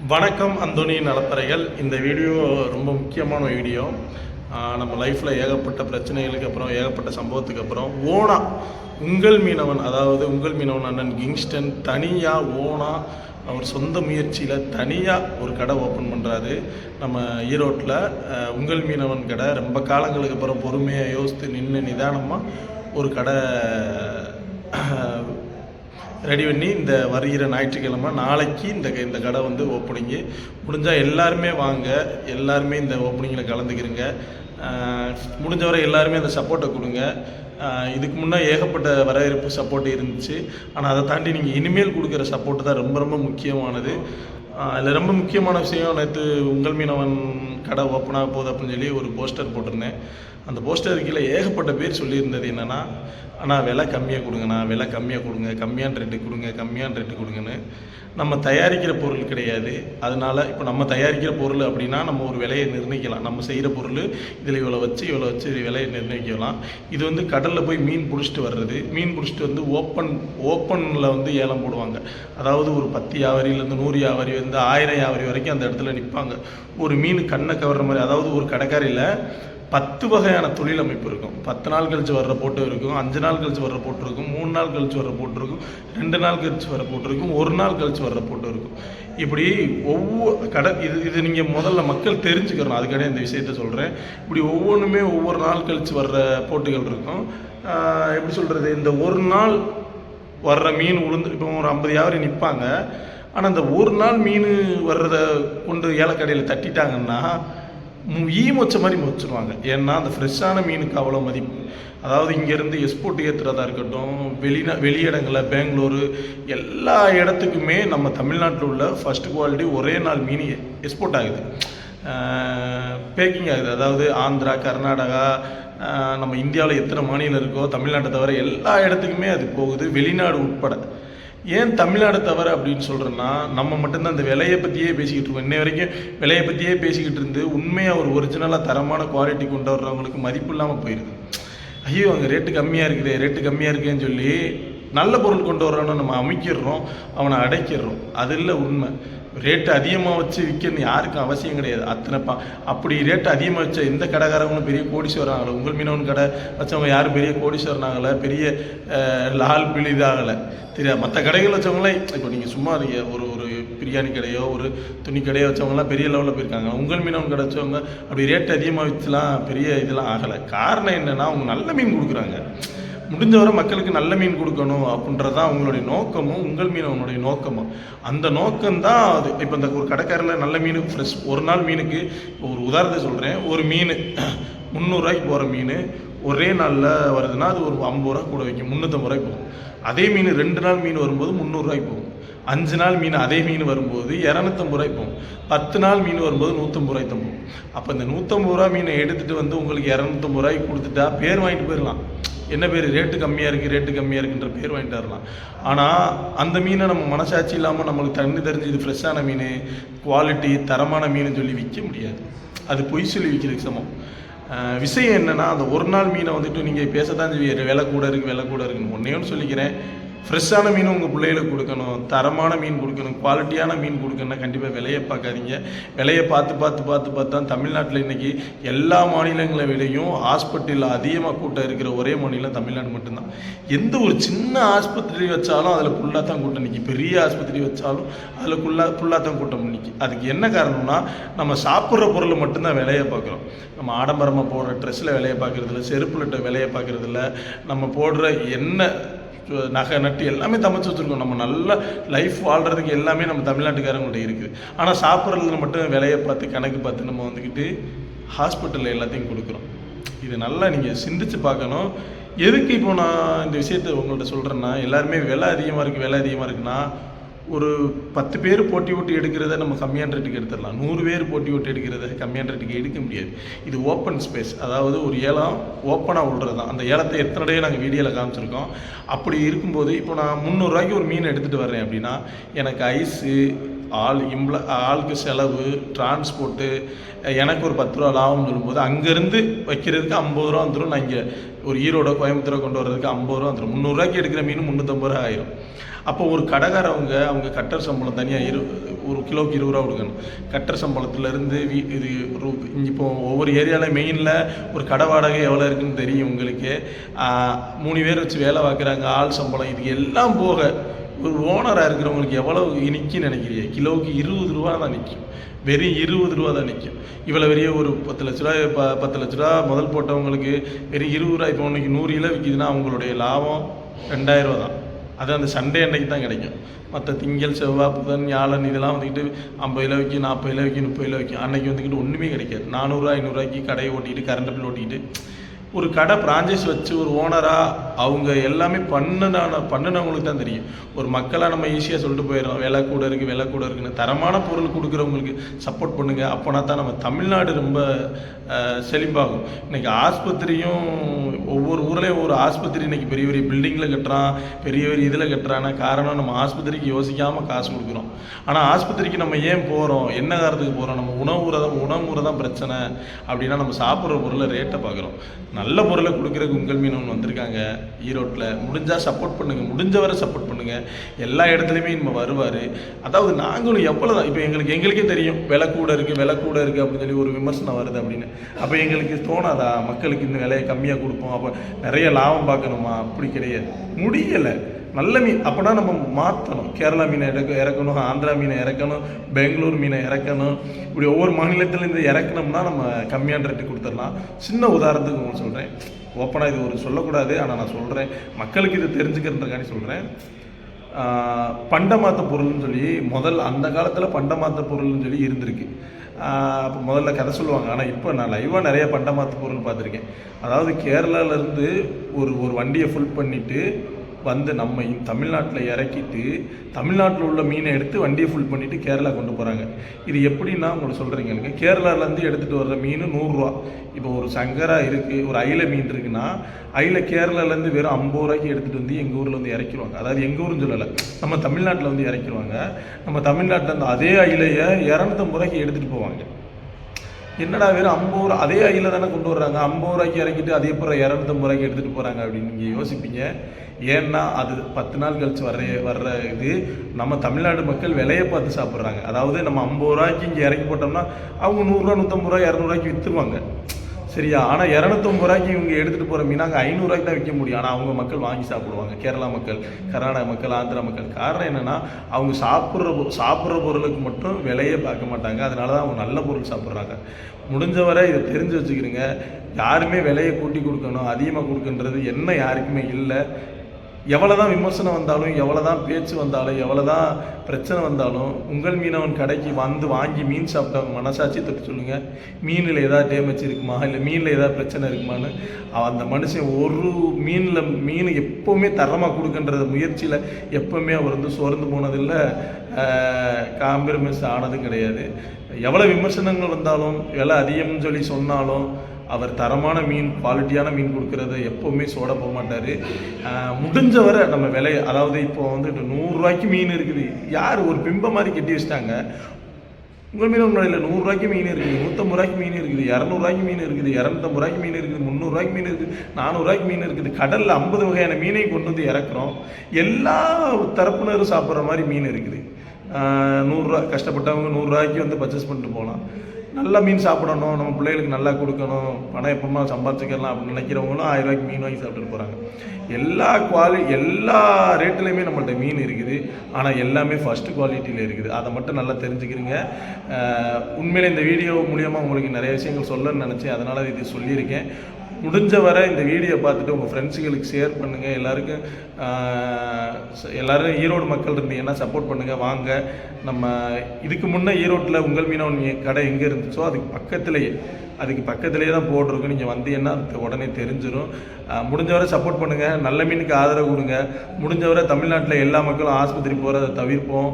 வணக்கம் அந்தோனி நலப்பறைகள். இந்த வீடியோ ரொம்ப முக்கியமான வீடியோ. நம்ம லைஃப்பில் ஏகப்பட்ட பிரச்சனைகளுக்கு அப்புறம் ஏகப்பட்ட சம்பவத்துக்கு அப்புறம் உங்கள் மீனவன், அதாவது உங்கள் மீனவன் அண்ணன் கிங்ஸ்டன் தனியாக அவர் சொந்த முயற்சியில் தனியாக ஒரு கடை ஓப்பன் பண்ணுறாரு நம்ம ஈரோட்டில். உங்கள் மீனவன் கடை ரொம்ப காலங்களுக்கு அப்புறம் பொறுமையாக யோசித்து நின்று நிதானமாக ஒரு கடை ரெடி பண்ணி இந்த வருகிற ஞாயிற்றுக்கிழமை நாளைக்கு இந்த கடை ஓப்பனிங்கு முடிஞ்சால் எல்லாருமே வாங்க, எல்லாருமே இந்த ஓப்பனிங்கில் கலந்துக்கிறங்க. முடிஞ்சவரை எல்லாருமே அந்த சப்போர்ட்டை கொடுங்க. இதுக்கு முன்னே ஏகப்பட்ட வரவேற்பு சப்போர்ட் இருந்துச்சு, ஆனால் அதை தாண்டி நீங்கள் இனிமேல் கொடுக்குற சப்போர்ட்டு தான் ரொம்ப ரொம்ப முக்கியமானது. அதில் ரொம்ப முக்கியமான விஷயம், நேற்று உங்கள் மீனவன் கடை ஓப்பனாக போகுது அப்படின்னு சொல்லி ஒரு போஸ்டர் போட்டிருந்தேன். அந்த போஸ்டர் கீழே ஏகப்பட்ட பேர் சொல்லியிருந்தது என்னென்னா, ஆனால் விலை கம்மியாக கொடுங்கண்ணா, விலை கம்மியாக கொடுங்க, கம்மியான ரேட்டு கொடுங்க, கம்மியான ரேட்டு கொடுங்கன்னு. நம்ம தயாரிக்கிற பொருள் கிடையாது. அதனால் இப்போ நம்ம தயாரிக்கிற பொருள் அப்படின்னா நம்ம ஒரு விலையை நிர்ணயிக்கலாம். நம்ம செய்கிற பொருள் இதில் இவ்வளோ வச்சு விலையை நிர்ணயிக்கலாம். இது கடலில் போய் மீன் பிடிச்சிட்டு வர்றது, மீன் பிடிச்சிட்டு ஓப்பனில் ஏலம் போடுவாங்க. அதாவது ஒரு 10 வியாபாரியிலேருந்து 100 வியாபாரி 1000 வியாபாரி வரைக்கும் அந்த இடத்துல நிற்பாங்க. ஒரு மீன் கண்ணை கவர்ற மாதிரி. அதாவது ஒரு கடைக்காரியில் 10 வகையான தொழில் அமைப்பு இருக்கும். 10 நாள் கழிச்சு வர்ற போட்டு இருக்கும், 5 நாள் கழிச்சு வர்ற போட்டு இருக்கும், 3 நாள் கழிச்சு வர்ற போட்டு இருக்கும், 2 நாள் கழிச்சு வர்ற போட்டு இருக்கும், 1 நாள் கழிச்சு வர்ற போட்டு இருக்கும். இப்படி ஒவ்வொரு கடை இது நீங்கள் முதல்ல மக்கள் தெரிஞ்சுக்கிறணும். அதுக்காக இந்த விஷயத்த சொல்கிறேன். இப்படி ஒவ்வொன்றுமே ஒவ்வொரு நாள் கழிச்சு வர்ற போட்டுகள் இருக்கும். எப்படி சொல்கிறது, இந்த ஒரு நாள் வர்ற மீன் இப்போ ஒரு 50 வியாபாரி நிற்பாங்க. ஆனால் இந்த ஒரு நாள் மீன் வர்றதை கொண்டு ஏலக்கடையில் தட்டிட்டாங்கன்னா மொச்ச மாதிரி மொச்சிடுவாங்க. ஏன்னா அந்த ஃப்ரெஷ்ஷான மீனுக்கு அவ்வளோ மதிப்பு. அதாவது இங்கேருந்து எக்ஸ்போர்ட் ஏற்றுறதா இருக்கட்டும், வெளியிடங்களில் பெங்களூரு எல்லா இடத்துக்குமே நம்ம தமிழ்நாட்டில் உள்ள ஃபஸ்ட் குவாலிட்டி ஒரே நாள் மீன் எக்ஸ்போர்ட் ஆகுது, பேக்கிங் ஆகுது. அதாவது ஆந்திரா, கர்நாடகா, நம்ம இந்தியாவில் எத்தனை மாநிலம் இருக்கோ தமிழ்நாட்டை தவிர எல்லா இடத்துக்குமே அது போகுது, வெளிநாடு உட்பட. ஏன் தமிழ்நாடு தவிர அப்படின்னு சொல்கிறேன்னா, நம்ம மட்டும்தான் இந்த விலையை பற்றியே பேசிக்கிட்டு இருக்கோம். இன்னை வரைக்கும் விலையை பற்றியே பேசிக்கிட்டு இருந்து உண்மையாக ஒரு ஒரிஜினலாக தரமான குவாலிட்டி கொண்டு வர்றவங்களுக்கு மதிப்பு இல்லாமல் போயிடுது. ஐயோ அங்கே ரேட்டு கம்மியாக இருக்குதுன்னு சொல்லி நல்ல பொருள் கொண்டு வர்றோன்னு நம்ம அமைக்கிடுறோம், அவனை அடைக்கிடுறோம். அது இல்லை உண்மை. ரேட்டு அதிகமாக வச்சு விற்கணும் யாருக்கும் அவசியம் கிடையாது. அப்படி ரேட்டு அதிகமாக வச்ச எந்த கடைக்காரங்களும் பெரிய கோடீஸ்வரர் ஆகலை. உங்கள் மீனவன் கடை வச்சவங்க யாரும் பெரிய கோடீஸ்வரன் ஆகலை, பெரிய லால் பிளிதாகலை. தெரியாது. மற்ற கடைகள் வச்சவங்களே இப்போ நீங்கள் சும்மா ஒரு பிரியாணி கடையோ ஒரு துணி கடையோ வச்சவங்களாம் பெரிய லெவலில் போயிருக்காங்க. உங்கள் மீனவன் கடை வச்சவங்க அப்படி ரேட்டு அதிகமாக வச்சுலாம் பெரிய இதெல்லாம் ஆகலை. காரணம் என்னென்னா, அவங்க நல்ல மீன் கொடுக்குறாங்க. முடிஞ்சவரை மக்களுக்கு நல்ல மீன் கொடுக்கணும் அப்படின்றதான் அவங்களுடைய நோக்கமும் உங்கள் மீனவனுடைய நோக்கமும். அந்த நோக்கம்தான் அது. இப்போ இந்த ஒரு கடைக்காரில் நல்ல மீன் ஃப்ரெஷ் ஒரு நாள் மீனுக்கு ஒரு உதாரணத்தை சொல்கிறேன். ஒரு மீன் 300 போகிற மீன் ஒரே நாளில் வருதுன்னா அது ஒரு 50 ரூபா கூட வைக்கும், 350 போகும். அதே மீன் 2 நாள் மீன் வரும்போது 300 போகும். 5 நாள் மீன் அதே மீன் வரும்போது 250 போகும். 10 நாள் மீன் வரும்போது 150 தான் போகும். அப்போ இந்த 150 மீனை எடுத்துகிட்டு உங்களுக்கு 250 கொடுத்துட்டா பேர் வாங்கிட்டு போயிடலாம். என்ன பேர், ரேட்டு கம்மியாக இருக்குன்ற பேர் வாங்கிட்டு வரலாம். ஆனால் அந்த மீனை நம்ம மனசாட்சி இல்லாமல் நம்மளுக்கு தண்ணி தெரிஞ்சு இது ஃப்ரெஷ்ஷான மீன், குவாலிட்டி தரமான மீன் சொல்லி விற்க முடியாது. அது பொய் சொல்லி விற்கிறதுக்கு சமம். விஷயம் என்னென்னா, அந்த ஒரு நாள் மீனை நீங்கள் பேசத்தான் செய்வீங்க, விலை கூட இருக்குன்னு. ஒன்றே ஒன்று சொல்லிக்கிறேன், ஃப்ரெஷ்ஷான மீன் உங்கள் பிள்ளைகளுக்கு கொடுக்கணும், தரமான மீன் கொடுக்கணும், குவாலிட்டியான மீன் கொடுக்கணும்னா கண்டிப்பாக விலையை பார்க்காதீங்க. விலையை பார்த்து தான் தமிழ்நாட்டில் இன்றைக்கி எல்லா மாநிலங்களை விடையும் ஹாஸ்பிட்டலில் அதிகமாக கூட்டம் இருக்கிற ஒரே மாநிலம் தமிழ்நாடு மட்டும்தான். எந்த ஒரு சின்ன ஆஸ்பத்திரி வச்சாலும் அதில் ஃபுல்லாக தான் கூட்டம் நிற்கி, பெரிய ஆஸ்பத்திரி வச்சாலும் அதில் ஃபுல்லாக தான் கூட்டம் நிற்கி. அதுக்கு என்ன காரணம்னா, நம்ம சாப்பிட்ற பொருளை மட்டும்தான் விலையை பார்க்குறோம். நம்ம ஆடம்பரமாக போடுற ட்ரெஸ்ஸில் விலையை பார்க்குறதில்ல, செருப்புலட்ட விலையை பார்க்குறதில்ல, நம்ம போடுற நகை நட்டு எல்லாமே தமிச்சு வச்சுருக்கோம். நம்ம நல்ல லைஃப் வாழ்கிறதுக்கு எல்லாமே நம்ம தமிழ்நாட்டுக்காரங்கள்ட்ட இருக்குது. ஆனால் சாப்பிட்றதுல மட்டும் விலையை பார்த்து கணக்கு பார்த்து நம்ம ஹாஸ்பிட்டலில் எல்லாத்தையும் கொடுக்குறோம். இது நல்லா நீங்கள் சிந்திச்சு பார்க்கணும். எதுக்கு இப்போ நான் இந்த விஷயத்தை உங்கள்கிட்ட சொல்கிறேன்னா, எல்லாருமே விலை அதிகமாக இருக்குன்னா ஒரு 10 பேர் போட்டி ஓட்டி எடுக்கிறத நம்ம கம்மியான ரேட்டுக்கு எடுத்துடலாம். 100 பேர் போட்டி ஓட்டி எடுக்கிறத கம்மியான ரேட்டுக்கு எடுக்க முடியாது. இது ஓப்பன் ஸ்பேஸ், அதாவது ஒரு ஏலம் ஓப்பனாக விடுறது தான். அந்த ஏலத்தை எத்தனை நாங்கள் வீடியோவில் காமிச்சிருக்கோம். அப்படி இருக்கும்போது இப்போ நான் 300 ஒரு மீன் எடுத்துகிட்டு வரேன் அப்படின்னா, எனக்கு ஐஸு, ஆளுக்கு செலவு, டிரான்ஸ்போர்ட்டு, எனக்கு ஒரு 10 ரூபா லாபம் சொல்லும்போது அங்கேருந்து வைக்கிறதுக்கு 50 ரூபா வந்துடும். நான் இங்கே ஒரு ஈரோட கோயம்புத்தூரை கொண்டு வர்றதுக்கு 50 ரூபா வந்துடும். 300 எடுக்கிற மீன் 350 ஆயிரும். அப்போ ஒரு கடைக்காரவங்க அவங்க கட்டர் சம்பளம் தனியாக ஒரு கிலோக்கு 20 ரூபா கொடுக்கணும். கட்டுற சம்பளத்துலேருந்து இது இப்போ ஒவ்வொரு ஏரியாவில் மெயினில் ஒரு கடை வாடகை எவ்வளோ இருக்குன்னு தெரியும் உங்களுக்கு. 3 பேர் வச்சு வேலை பார்க்குறாங்க, ஆள் சம்பளம், இது எல்லாம் போக ஒரு ஓனராக இருக்கிறவங்களுக்கு எவ்வளோ நிற்கின்னு நினைக்கிறீங்க? கிலோவுக்கு 20 ரூபா தான் நிற்கும், வெறும் 20 ரூபா தான் நிற்கும். இவ்வளோ பெரிய ஒரு 10 லட்ச ரூபா 10 லட்ச ரூபா முதல் போட்டவங்களுக்கு வெறும் 20 ரூபா. இப்போ இன்னைக்கு 100 கிலோ விற்கிதுன்னா அவங்களுடைய லாபம் 2000 ரூபா தான். அது அந்த சண்டே அன்னைக்கு தான் கிடைக்கும். மற்ற திங்கள், செவ்வாய், புதன், வியாழன் இதெல்லாம் வந்துக்கிட்டு 50 கிலோ விற்கும், 40 கிலோ விற்கும், 30 கிலோ விற்கும். அன்னைக்கு வந்துக்கிட்டு ஒன்றுமே கிடைக்காது. 400 ரூபா 500 ரூபாய்க்கு கடையை ஓட்டிக்கிட்டு கரண்ட் பில் ஓட்டிக்கிட்டு ஒரு கடை பிரான்ச்சைஸ் வச்சு ஒரு ஓனராக அவங்க எல்லாமே பண்ணினவங்களுக்கு தான் தெரியும். ஒரு மக்களாக நம்ம ஈஸியாக சொல்லிட்டு போயிடுறோம், விலை கூட இருக்குன்னு. தரமான பொருள் கொடுக்குறவங்களுக்கு சப்போர்ட் பண்ணுங்கள். அப்போனா தான் நம்ம தமிழ்நாடு ரொம்ப செழிப்பாகும். இன்றைக்கி ஆஸ்பத்திரியும் ஒவ்வொரு ஊர்லேயும் ஒரு ஆஸ்பத்திரி இன்றைக்கி பெரிய பெரிய பில்டிங்கில் கட்டுறான், பெரிய பெரிய இதில் கட்டுறான்னா காரணம் நம்ம ஆஸ்பத்திரிக்கு யோசிக்காமல் காசு கொடுக்குறோம். ஆனால் ஆஸ்பத்திரிக்கு நம்ம ஏன் போகிறோம், என்ன காரணத்துக்கு போகிறோம்? நம்ம உணவு தான் பிரச்சனை அப்படின்னா நம்ம சாப்பிட்ற பொருளை ரேட்டை பார்க்குறோம். நல்ல பொருளை கொடுக்குறதுக்கு உங்கள் மீனவன் வந்திருக்காங்க ஈரோட்டில். முடிஞ்சால் சப்போர்ட் பண்ணுங்கள், முடிஞ்சவரை சப்போர்ட் பண்ணுங்கள். எல்லா இடத்துலையுமே நம்ம வருவார். அதாவது நாங்களும் எவ்வளோதான் இப்போ எங்களுக்கே தெரியும் விலை கூட இருக்குது அப்படின்னு சொல்லி ஒரு விமர்சனம் வருது அப்படின்னு. அப்போ எங்களுக்கு தோணாதா மக்களுக்கு இந்த விலையை கம்மியாக கொடுப்போம், அப்போ நிறைய லாபம் பார்க்கணுமா? அப்படி கிடையாது, முடியலை. நல்ல மீன் அப்போனா நம்ம மாற்றணும். கேரளா மீனை இறக்கணும், ஆந்திரா மீனை இறக்கணும், பெங்களூர் மீனை இறக்கணும். இப்படி ஒவ்வொரு மாநிலத்திலேருந்து இறக்கணும்னா நம்ம கம்மியான ரேட்டு கொடுத்துடலாம். சின்ன உதாரணத்துக்கு உங்களுக்கு சொல்கிறேன், ஓப்பனாக இது ஒரு சொல்லக்கூடாது, ஆனால் நான் சொல்கிறேன் மக்களுக்கு இது தெரிஞ்சுக்கிறதுக்காண்டி சொல்கிறேன். பண்டமாற்ற பொருள்னு சொல்லி அந்த காலத்தில் பண்டமாற்ற பொருள்னு சொல்லி இருந்திருக்கு. அப்போ முதல்ல கதை சொல்லுவாங்க. ஆனால் இப்போ நான் லைவாக நிறைய பண்டமாற்ற பொருள் பார்த்துருக்கேன். அதாவது கேரளாவிலேருந்து ஒரு வண்டியை ஃபுல் பண்ணிவிட்டு வந்து நம்ம தமிழ்நாட்டில் இறக்கிட்டு தமிழ்நாட்டில் உள்ள மீனை எடுத்து வண்டியை ஃபுல் பண்ணிவிட்டு கேரளா கொண்டு போகிறாங்க. இது எப்படின்னா உங்களுக்கு சொல்கிறீங்க, எனக்கு கேரளாவிலேருந்து எடுத்துகிட்டு வர்ற மீன் 100 ரூபா. இப்போ ஒரு சங்கரா இருக்குது, ஒரு அயிலை மீன் இருக்குன்னா அயிலை கேரளாவிலேருந்து வெறும் 50 ரூபாய்க்கு எடுத்துகிட்டு வந்து எங்கள் ஊரில் வந்து இறக்கிடுவாங்க. அதாவது எங்கள் ஊருன்னு சொல்லலை, நம்ம தமிழ்நாட்டில் வந்து இறக்கிடுவாங்க. நம்ம தமிழ்நாட்டில் இருந்து அதே அயிலையை 250 ரூபாய்க்கு எடுத்துகிட்டு போவாங்க. என்னடா வெறும் 50 ரூபா அதே அயில தானே கொண்டு வர்றாங்க, 50 ரூபாய்க்கு இறக்கிட்டு அதே போகிற 250 ரூபாய்க்கு எடுத்துகிட்டு போகிறாங்க அப்படின்னு நீங்கள் யோசிப்பீங்க. ஏன்னா அது 10 நாள் கழிச்சு வர்ற இது நம்ம தமிழ்நாடு மக்கள் விலையை பார்த்து சாப்பிட்றாங்க. அதாவது நம்ம 50 ரூபாய்க்கு இங்கே இறக்கி போட்டோம்னா அவங்க 100 ரூபா 150 ரூபா 200 ரூபாய்க்கு விற்றுருவாங்க, சரியா? ஆனால் 250 ரூபாய்க்கு இவங்க எடுத்துகிட்டு போகிற மீன் அங்கே 500 ரூபாய்க்கு தான் விற்க முடியும். ஆனால் அவங்க மக்கள் வாங்கி சாப்பிடுவாங்க, கேரளா மக்கள், கர்நாடக மக்கள், ஆந்திரா மக்கள். காரணம் என்னென்னா அவங்க சாப்பிட்ற பொருளுக்கு மட்டும் விலையே பார்க்க மாட்டாங்க. அதனால தான் அவங்க நல்ல பொருள் சாப்பிட்றாங்க. முடிஞ்சவரை இதை தெரிஞ்சு வச்சுக்கிறீங்க. யாருமே விலையை கூட்டி கொடுக்கணும், அதிகமாக கொடுக்குன்றது என்ன யாருக்குமே இல்லை. எவ்வளோ தான் விமர்சனம் வந்தாலும், எவ்வளோ தான் பேச்சு வந்தாலும், எவ்வளோ தான் பிரச்சனை வந்தாலும் உங்கள் மீனவன் கடைக்கு வந்து வாங்கி மீன் சாப்பிட்டவங்க மனசாட்சி தப்பி சொல்லுங்கள். மீனில் ஏதாவது டேமேஜ் இருக்குமா, இல்லை மீனில் ஏதாவது பிரச்சனை இருக்குமான்னு அந்த மனுஷன் ஒரு மீன் எப்போவுமே தரமாக கொடுக்குன்ற முயற்சியில் எப்போவுமே அவர் வந்து சோர்ந்து போனதில்லை, காம்ப்ரமைஸ் ஆனதும் கிடையாது. எவ்வளோ விமர்சனங்கள் வந்தாலும், விலை அதிகம்னு சொல்லி சொன்னாலும் அவர் தரமான மீன், குவாலிட்டியான மீன் கொடுக்குறத எப்போவுமே சோட போக மாட்டார். முடிஞ்சவரை நம்ம விலையை, அதாவது இப்போ வந்துட்டு 100 ரூபாய்க்கு மீன் இருக்குது, யார் ஒரு பிம்ப மாதிரி கட்டி வச்சிட்டாங்க. உங்கள் மீன் முன்னாடியில் 100 ரூபாய்க்கு மீன் இருக்குது, 150 ரூபாய்க்கு மீன் இருக்குது, 200 ரூபாய்க்கு மீன் இருக்குது, 250 ரூபாய்க்கு மீன் இருக்குது, 300 ரூபாய்க்கு மீன் இருக்குது, 400 ரூபாய்க்கு மீன் இருக்குது. கடலில் 50 வகையான மீனை கொண்டு வந்து இறக்குறோம். எல்லா தரப்பினரும் சாப்பிட்ற மாதிரி மீன் இருக்குது. 100 ரூபா கஷ்டப்பட்டவங்க 100 ரூபாய்க்கு வந்து பர்ச்சேஸ் பண்ணிட்டு போகலாம். நல்ல மீன் சாப்பிடணும், நம்ம பிள்ளைகளுக்கு நல்லா கொடுக்கணும், பணம் எப்போமா சம்பாதிச்சிக்கலாம் அப்படின்னு நினைக்கிறவங்களும் 1000 ரூபாய்க்கு மீன் வாங்கி சாப்பிட்டுட்டு போகிறாங்க. எல்லா ரேட்லேயுமே நம்மள்ட்ட மீன் இருக்குது. ஆனால் எல்லாமே ஃபஸ்ட்டு குவாலிட்டியில் இருக்குது. அதை மட்டும் நல்லா தெரிஞ்சுக்கிறீங்க. உண்மையிலே இந்த வீடியோ மூலியமாக உங்களுக்கு நிறைய விஷயங்கள் சொல்லணும்னு நினச்சேன், அதனால் இது சொல்லியிருக்கேன். முடிஞ்ச வரை இந்த வீடியோ பார்த்துட்டு உங்கள் ஃப்ரெண்ட்ஸுகளுக்கு ஷேர் பண்ணுங்கள். எல்லோரும் ஈரோடு மக்கள் இருந்தீங்கன்னா சப்போர்ட் பண்ணுங்கள். வாங்க, நம்ம இதுக்கு முன்னே ஈரோட்டில் உங்கள் மீனவன் கடை எங்கே இருந்துச்சோ அதுக்கு பக்கத்துலேயே தான் போட்டிருக்கு. நீங்கள் வந்தீங்கன்னா அது உடனே தெரிஞ்சிடும். முடிஞ்சவரை சப்போர்ட் பண்ணுங்கள், நல்ல மீனுக்கு ஆதரவு கொடுங்க. முடிஞ்சவரை தமிழ்நாட்டில் எல்லா மக்களும் ஆஸ்பத்திரி போகிறத தவிர்ப்போம்.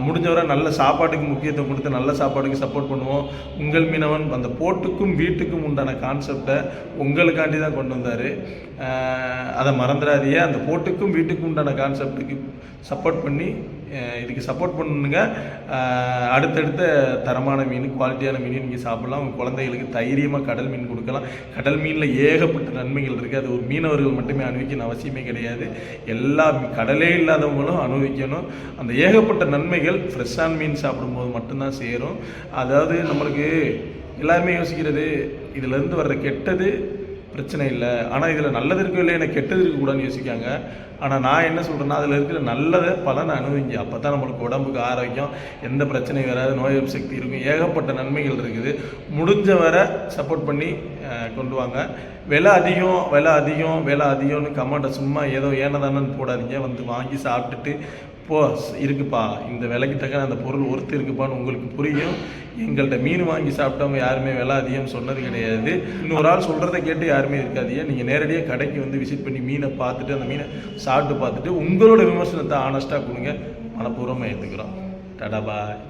முடிஞ்சவரை நல்ல சாப்பாட்டுக்கு முக்கியத்துவம் கொடுத்து நல்ல சாப்பாட்டுக்கு சப்போர்ட் பண்ணுவோம். உங்கள் மீனவன் அந்த போட்டுக்கும் வீட்டுக்கும் உண்டான கான்செப்டை உங்களுக்காண்டி தான் கொண்டு வந்தார். அதை மறந்துடாதீங்க. அந்த போட்டுக்கும் வீட்டுக்கும் உண்டான கான்செப்டுக்கு சப்போர்ட் பண்ணி இதுக்கு சப்போர்ட் பண்ணுங்க. அடுத்தடுத்த தரமான மீன், குவாலிட்டியான மீன் நீங்கள் சாப்பிட்லாம். உங்கள் குழந்தைகளுக்கு தைரியமாக கடல் மீன் கொடுக்கலாம். கடல் மீனில் ஏகப்பட்ட நன்மைகள் இருக்குது. அது ஒரு மீனவர்கள் மட்டுமே அனுபவிக்கணும் அவசியமே கிடையாது. எல்லா கடலே இல்லாதவங்களும் அனுபவிக்கணும். அந்த ஏகப்பட்ட நன்மைகள் ஃப்ரெஷ்ஷான மீன் சாப்பிடும்போது மட்டும்தான் சேரும். அதாவது நம்மளுக்கு எல்லாருமே யோசிக்கிறது, இதிலேருந்து வர்ற கெட்டது பிரச்சனை இல்லை, ஆனால் இதில் நல்லது இருக்கோ இல்லை, எனக்கு கெட்டது இருக்கக்கூடாதுன்னு யோசிக்காங்க. ஆனால் நான் என்ன சொல்கிறேன்னா, அதில் இருக்கிற நல்லதை பலனை அனுபவிங்க. அப்போ தான் நம்மளுக்கு உடம்புக்கு ஆரோக்கியம், எந்த பிரச்சனையும் வராது, நோய் எதிர்ப்பு சக்தி இருக்கும், ஏகப்பட்ட நன்மைகள் இருக்குது. முடிஞ்ச வரை சப்போர்ட் பண்ணி கொண்டு வாங்க. விலை அதிகம்னு கமெண்ட்டை சும்மா ஏதோ ஏனதானன்னு போடாதீங்க. வந்து வாங்கி சாப்பிட்டுட்டு இருக்குப்பா, இந்த விலைக்கு தக்க அந்த பொருள் ஒருத்தர் இருக்குப்பான்னு உங்களுக்கு புரியும். எங்கள்கிட்ட மீன் வாங்கி சாப்பிட்டவங்க யாருமே விலை அதிகம் சொன்னது கிடையாது. இன்னொரு ஆள் சொல்கிறத கேட்டு யாருமே இருக்காதீங்க. நீங்கள் நேரடியாக கடைக்கு வந்து விசிட் பண்ணி மீனை பார்த்துட்டு அந்த மீனை சாப்பிட்டு பார்த்துட்டு உங்களோட விமர்சனத்தை ஆனஸ்ட்டாக கொடுங்க. மனப்பூர்வமாக ஏற்றுக்கிறோம். டாடா பாய்.